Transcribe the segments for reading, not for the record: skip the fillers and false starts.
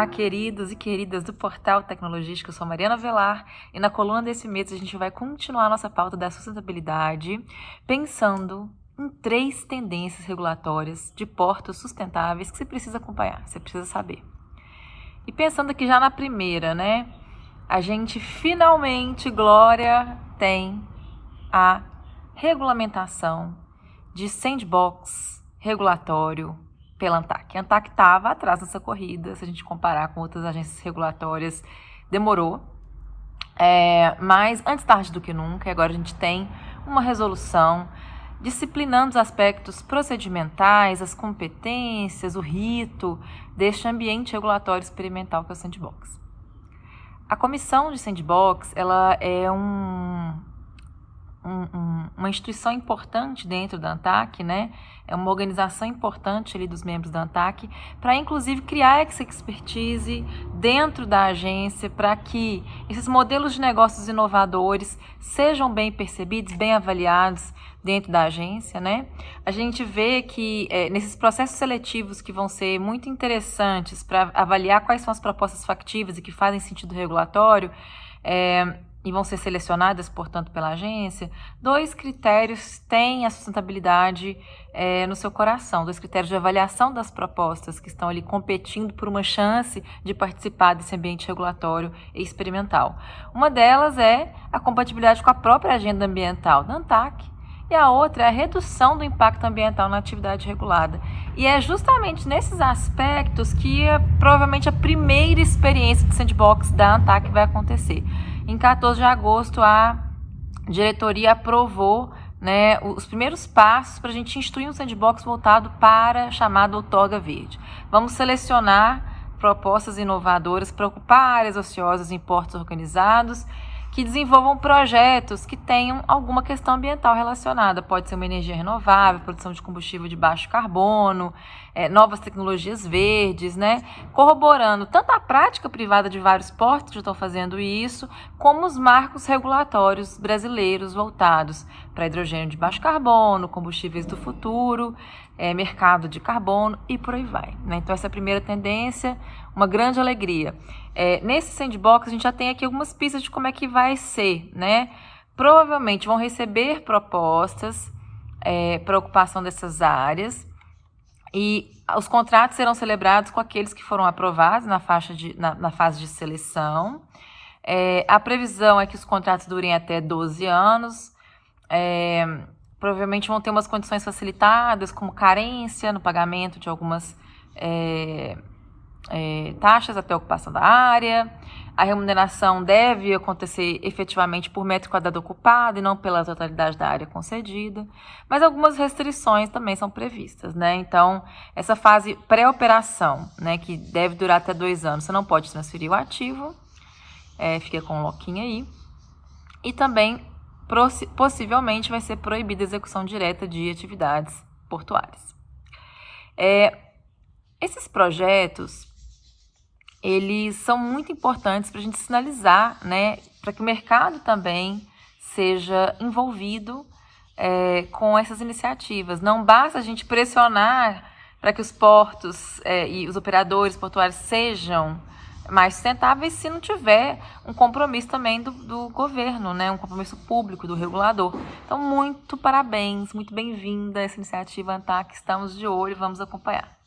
Olá, queridos e queridas do Portal Tecnologístico, eu sou Mariana Velar e na coluna desse mês a gente vai continuar a nossa pauta da sustentabilidade, pensando em 3 tendências regulatórias de portos sustentáveis que você precisa acompanhar, você precisa saber. E pensando aqui já na primeira, né? A gente finalmente, Glória, tem a regulamentação de sandbox regulatório pela ANTAQ. A ANTAQ estava atrás dessa corrida, se a gente comparar com outras agências regulatórias, demorou. Mas antes tarde do que nunca, agora a gente tem uma resolução disciplinando os aspectos procedimentais, as competências, o rito deste ambiente regulatório experimental que é o sandbox. A comissão de sandbox, ela é uma instituição importante dentro da ANTAQ, né? É uma organização importante ali dos membros da ANTAQ para, inclusive, criar essa expertise dentro da agência para que esses modelos de negócios inovadores sejam bem percebidos, bem avaliados dentro da agência, né? A gente vê que nesses processos seletivos que vão ser muito interessantes para avaliar quais são as propostas factíveis e que fazem sentido regulatório, e vão ser selecionadas, portanto, pela agência, 2 critérios têm a sustentabilidade no seu coração, 2 critérios de avaliação das propostas que estão ali competindo por uma chance de participar desse ambiente regulatório e experimental. Uma delas é a compatibilidade com a própria agenda ambiental da ANTAQ, e a outra é a redução do impacto ambiental na atividade regulada. E é justamente nesses aspectos que provavelmente a primeira experiência de sandbox da ANTAQ vai acontecer. Em 14 de agosto, a diretoria aprovou, né, os primeiros passos para a gente instituir um sandbox voltado para a chamada outorga verde. Vamos selecionar propostas inovadoras para ocupar áreas ociosas em portos organizados que desenvolvam projetos que tenham alguma questão ambiental relacionada. Pode ser uma energia renovável, produção de combustível de baixo carbono, novas tecnologias verdes, né? Corroborando tanto a prática privada de vários portos que já estão fazendo isso, como os marcos regulatórios brasileiros voltados para hidrogênio de baixo carbono, combustíveis do futuro, mercado de carbono e por aí vai, né? Então, essa é a primeira tendência, uma grande alegria. Nesse sandbox, a gente já tem aqui algumas pistas de como é que vai ser, né? Provavelmente vão receber propostas para ocupação dessas áreas e os contratos serão celebrados com aqueles que foram aprovados na fase de seleção. A previsão é que os contratos durem até 12 anos, provavelmente vão ter umas condições facilitadas, como carência no pagamento de algumas taxas até a ocupação da área. A remuneração deve acontecer efetivamente por metro quadrado ocupado e não pela totalidade da área concedida. Mas algumas restrições também são previstas, né? Então, essa fase pré-operação, né, que deve durar até 2 anos, você não pode transferir o ativo, fica com um loquinho aí. E também, possivelmente, vai ser proibida a execução direta de atividades portuárias. Esses projetos, eles são muito importantes para a gente sinalizar, né, para que o mercado também seja envolvido com essas iniciativas. Não basta a gente pressionar para que os portos e os operadores portuários sejam mais sustentáveis se não tiver um compromisso também do governo, né, um compromisso público, do regulador. Então, muito parabéns, muito bem-vinda essa iniciativa ANTAQ, estamos de olho, vamos acompanhar.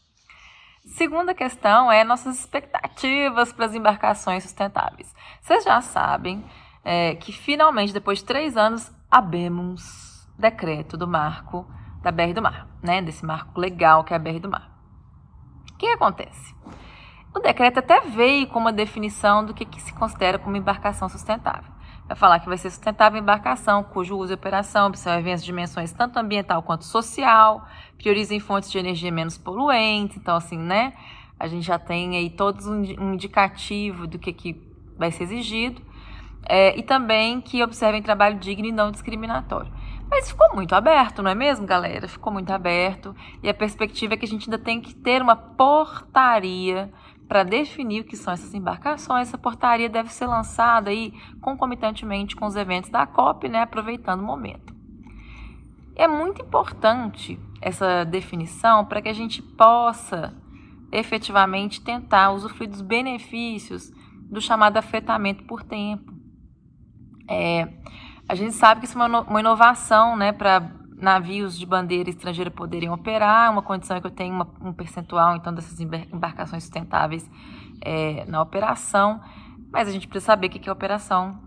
Segunda questão é nossas expectativas para as embarcações sustentáveis. Vocês já sabem que finalmente, depois de 3 anos, abemos decreto do marco da BR do Mar, né? Desse marco legal que é a BR do Mar. O que acontece? O decreto até veio com uma definição do que se considera como embarcação sustentável. Vai falar que vai ser sustentável a embarcação cujo uso e operação observem as dimensões tanto ambiental quanto social, priorizem fontes de energia menos poluentes. Então, assim, né? A gente já tem aí todos um indicativo do que vai ser exigido. E também que observem trabalho digno e não discriminatório. Mas ficou muito aberto, não é mesmo, galera? Ficou muito aberto. E a perspectiva é que a gente ainda tem que ter uma portaria para definir o que são essas embarcações. Essa portaria deve ser lançada aí concomitantemente com os eventos da COP, né, aproveitando o momento. É muito importante essa definição para que a gente possa efetivamente tentar usufruir dos benefícios do chamado afetamento por tempo. A gente sabe que isso é uma inovação, né, para navios de bandeira estrangeira poderem operar. Uma condição é que eu tenha um percentual, então, dessas embarcações sustentáveis na operação, mas a gente precisa saber o que é operação,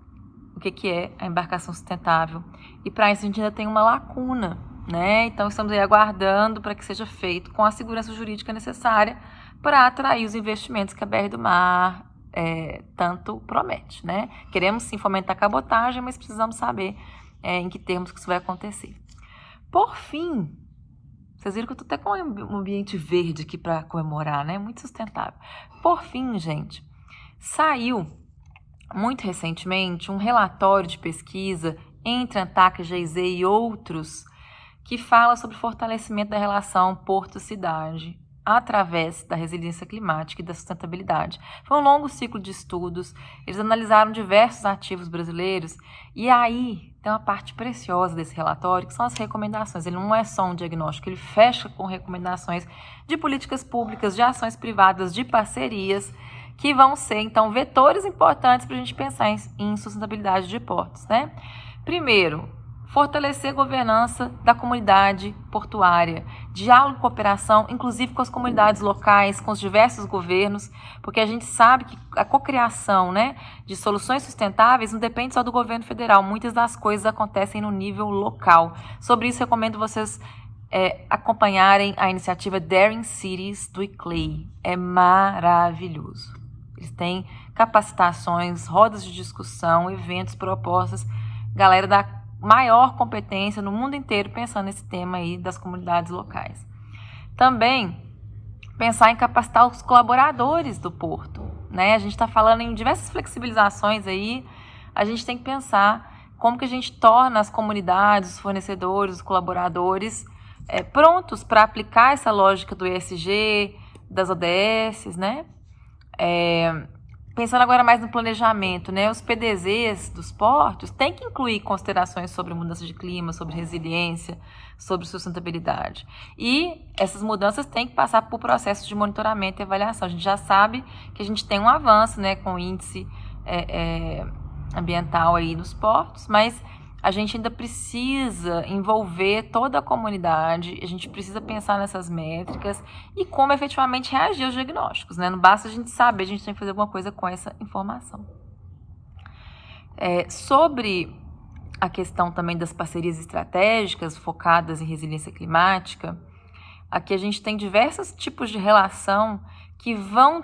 o que é a embarcação sustentável, e para isso a gente ainda tem uma lacuna, né? Então estamos aí aguardando para que seja feito com a segurança jurídica necessária para atrair os investimentos que a BR do Mar tanto promete, né? Queremos sim fomentar a cabotagem, mas precisamos saber em que termos que isso vai acontecer. Por fim, vocês viram que eu estou até com um ambiente verde aqui para comemorar, né? Muito sustentável. Por fim, gente, saiu muito recentemente um relatório de pesquisa entre ANTAC, GIZ e outros que fala sobre o fortalecimento da relação porto-cidade através da resiliência climática e da sustentabilidade. Foi um longo ciclo de estudos, eles analisaram diversos ativos brasileiros e aí tem uma parte preciosa desse relatório que são as recomendações. Ele não é só um diagnóstico, ele fecha com recomendações de políticas públicas, de ações privadas, de parcerias, que vão ser, então, vetores importantes para a gente pensar em sustentabilidade de portos, né? Primeiro, fortalecer a governança da comunidade portuária, diálogo e cooperação, inclusive com as comunidades locais, com os diversos governos, porque a gente sabe que a cocriação, né, de soluções sustentáveis não depende só do governo federal, muitas das coisas acontecem no nível local. Sobre isso, recomendo vocês acompanharem a iniciativa Daring Cities do ICLEI. É maravilhoso. Eles têm capacitações, rodas de discussão, eventos, propostas, galera da maior competência no mundo inteiro pensando nesse tema aí das comunidades locais. Também pensar em capacitar os colaboradores do porto, né? A gente está falando em diversas flexibilizações aí, a gente tem que pensar como que a gente torna as comunidades, os fornecedores, os colaboradores prontos para aplicar essa lógica do ESG, das ODS, né? Pensando agora mais no planejamento, né? Os PDZs dos portos têm que incluir considerações sobre mudança de clima, sobre resiliência, sobre sustentabilidade. E essas mudanças têm que passar por processos de monitoramento e avaliação. A gente já sabe que a gente tem um avanço, né, com o índice ambiental aí nos portos, mas a gente ainda precisa envolver toda a comunidade, a gente precisa pensar nessas métricas e como efetivamente reagir aos diagnósticos, né? Não basta a gente saber, a gente tem que fazer alguma coisa com essa informação. Sobre a questão também das parcerias estratégicas focadas em resiliência climática, aqui a gente tem diversos tipos de relação que vão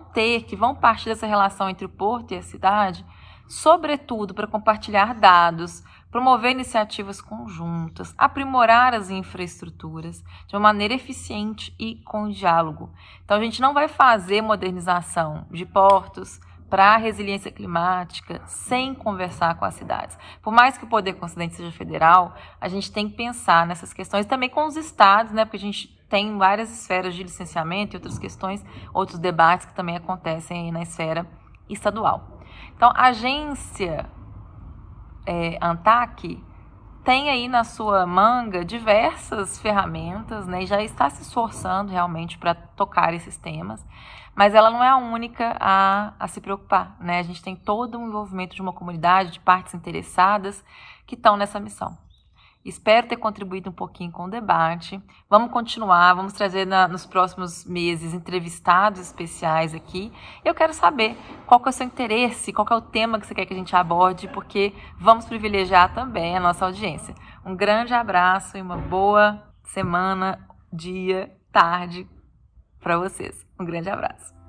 partir dessa relação entre o porto e a cidade, sobretudo para compartilhar dados, promover iniciativas conjuntas, aprimorar as infraestruturas de uma maneira eficiente e com diálogo. Então, a gente não vai fazer modernização de portos para a resiliência climática sem conversar com as cidades. Por mais que o poder concedente seja federal, a gente tem que pensar nessas questões também com os estados, né? Porque a gente tem várias esferas de licenciamento e outras questões, outros debates que também acontecem aí na esfera estadual. Então, a agência ANTAC tem aí na sua manga diversas ferramentas, né, e já está se esforçando realmente para tocar esses temas, mas ela não é a única a se preocupar, né? A gente tem todo um envolvimento de uma comunidade, de partes interessadas que estão nessa missão. Espero ter contribuído um pouquinho com o debate. Vamos continuar, vamos trazer nos próximos meses entrevistados especiais aqui. Eu quero saber qual que é o seu interesse, qual que é o tema que você quer que a gente aborde, porque vamos privilegiar também a nossa audiência. Um grande abraço e uma boa semana, dia, tarde para vocês. Um grande abraço.